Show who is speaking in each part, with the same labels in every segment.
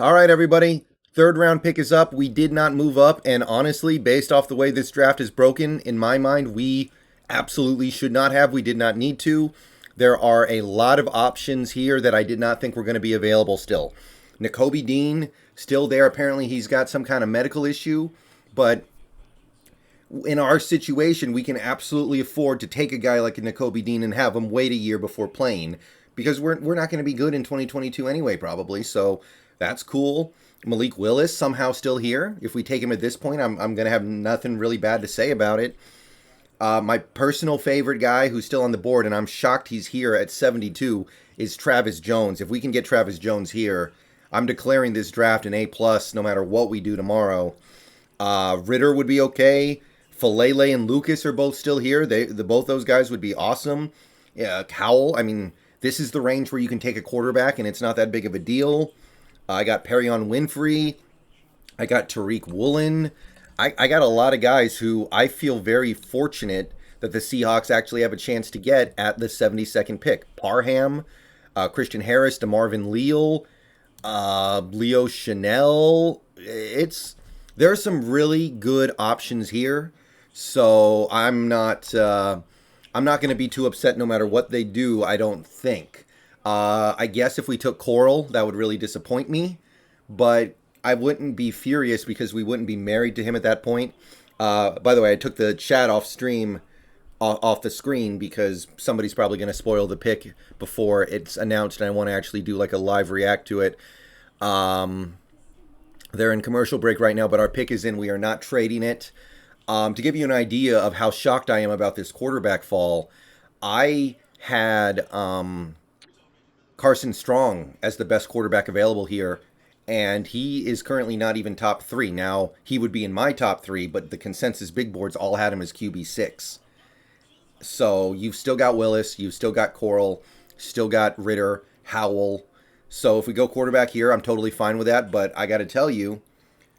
Speaker 1: All right, everybody. Third round pick is up. We did not move up, and honestly, based off the way this draft is broken, in my mind, we absolutely should not have. We did not need to. There are a lot of options here that I did not think were going to be available still. Nakobe Dean, still there. Apparently, he's got some kind of medical issue, but in our situation, we can absolutely afford to take a guy like Nakobe Dean and have him wait a year before playing because we're not going to be good in 2022 anyway, probably. So that's cool. Malik Willis somehow still here. If we take him at this point, I'm going to have nothing really bad to say about it. My personal favorite guy who's still on the board, and I'm shocked he's here at 72, is Travis Jones. If we can get Travis Jones here, I'm declaring this draft an A+, no matter what we do tomorrow. Ritter would be okay. Falele and Lucas are both still here. Both those guys would be awesome. Howell, I mean, this is the range where you can take a quarterback, and it's not that big of a deal. I got Perrion Winfrey. I got Tariq Woolen. I got a lot of guys who I feel very fortunate that the Seahawks actually have a chance to get at the 72nd pick. Parham, Christian Harris, DeMarvin Leal, Leo Chanel. There are some really good options here. So I'm not going to be too upset no matter what they do, I don't think. I guess if we took Coral, that would really disappoint me. But I wouldn't be furious because we wouldn't be married to him at that point. By the way, I took the chat off the screen because somebody's probably going to spoil the pick before it's announced, and I want to actually do like a live react to it. They're in commercial break right now, but our pick is in. We are not trading it. To give you an idea of how shocked I am about this quarterback fall, I had Carson Strong as the best quarterback available here, and he is currently not even top 3. Now, he would be in my top 3, but the consensus big boards all had him as QB6. So you've still got Willis, you've still got Coral, still got Ritter, Howell. So if we go quarterback here, I'm totally fine with that, but I got to tell you,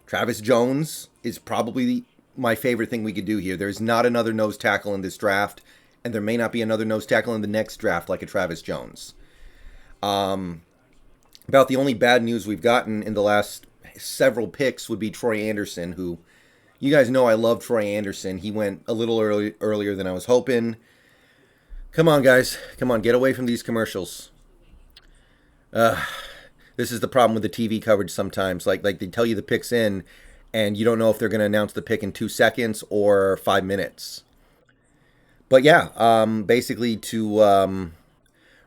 Speaker 1: Travis Jones is probably my favorite thing we could do here. There's not another nose tackle in this draft, and there may not be another nose tackle in the next draft like a Travis Jones. About the only bad news we've gotten in the last several picks would be Troy Anderson, who you guys know I love Troy Anderson. He went a little earlier than I was hoping. Come on, guys. Come on, get away from these commercials. This is the problem with the TV coverage sometimes. Like they tell you the pick's in, and you don't know if they're going to announce the pick in 2 seconds or 5 minutes. But yeah, basically to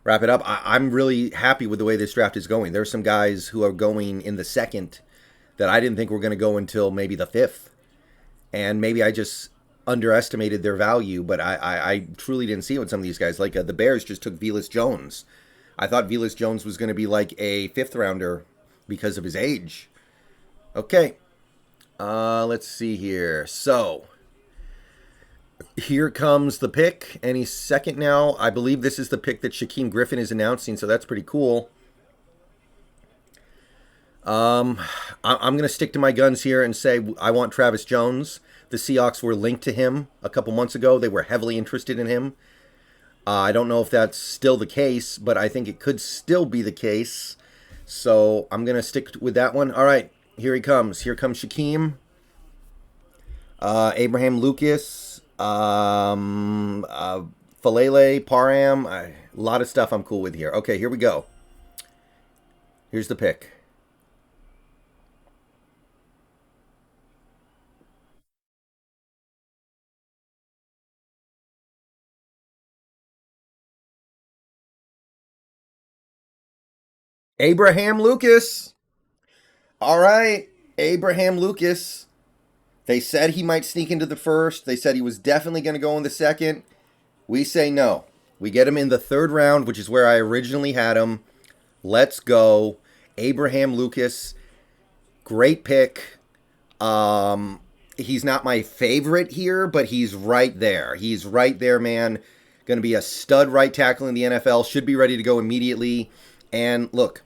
Speaker 1: wrap it up, I'm really happy with the way this draft is going. There's some guys who are going in the second that I didn't think were going to go until maybe the 5th. And maybe I just underestimated their value, but I truly didn't see it with some of these guys. Like the Bears just took Velus Jones. I thought Velus Jones was going to be like a 5th rounder because of his age. Okay. Let's see here. So, here comes the pick. Any second now. I believe this is the pick that Shaquem Griffin is announcing, so that's pretty cool. I'm going to stick to my guns here and say I want Travis Jones. The Seahawks were linked to him a couple months ago. They were heavily interested in him. I don't know if that's still the case, but I think it could still be the case. So I'm going to stick with that one. All right, here he comes. Here comes Shaquem. Abraham Lucas. Falele, Parham. A lot of stuff I'm cool with here. Okay, here we go. Here's the pick. Abraham Lucas. All right, Abraham Lucas. They said he might sneak into the first. They said he was definitely going to go in the second. We say no. We get him in the 3rd round, which is where I originally had him. Let's go. Abraham Lucas. Great pick. He's not my favorite here, but he's right there. He's right there, man. Going to be a stud right tackle in the NFL. Should be ready to go immediately. And look,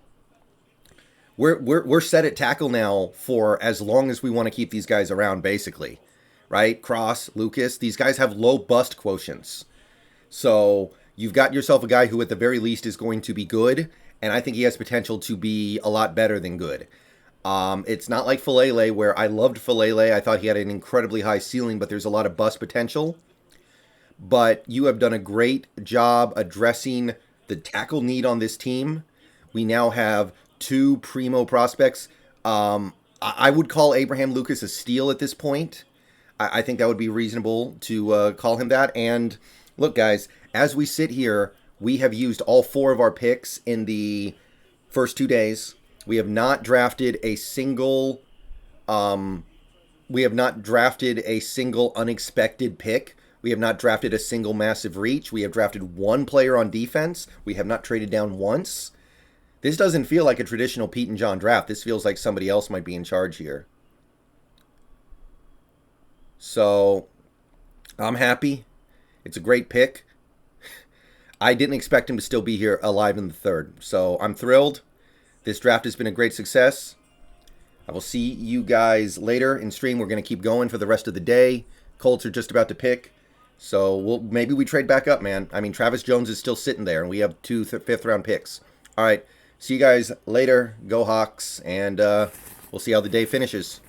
Speaker 1: we're set at tackle now for as long as we want to keep these guys around, basically. Right? Cross, Lucas, these guys have low bust quotients. So you've got yourself a guy who at the very least is going to be good, and I think he has potential to be a lot better than good. It's not like Falele, where I loved Falele. I thought he had an incredibly high ceiling, but there's a lot of bust potential. But you have done a great job addressing the tackle need on this team. We now have two primo prospects. I would call Abraham Lucas a steal at this point. I think that would be reasonable to call him that. And look, guys, as we sit here, we have used all four of our picks in the first 2 days. We have not drafted a single. We have not drafted a single unexpected pick. We have not drafted a single massive reach. We have drafted one player on defense. We have not traded down once. This doesn't feel like a traditional Pete and John draft. This feels like somebody else might be in charge here. So, I'm happy. It's a great pick. I didn't expect him to still be here alive in the third. So, I'm thrilled. This draft has been a great success. I will see you guys later in stream. We're going to keep going for the rest of the day. Colts are just about to pick. So, maybe we trade back up, man. I mean, Travis Jones is still sitting there, and we have two fifth-round picks. All right. See you guys later. Go Hawks. And we'll see how the day finishes.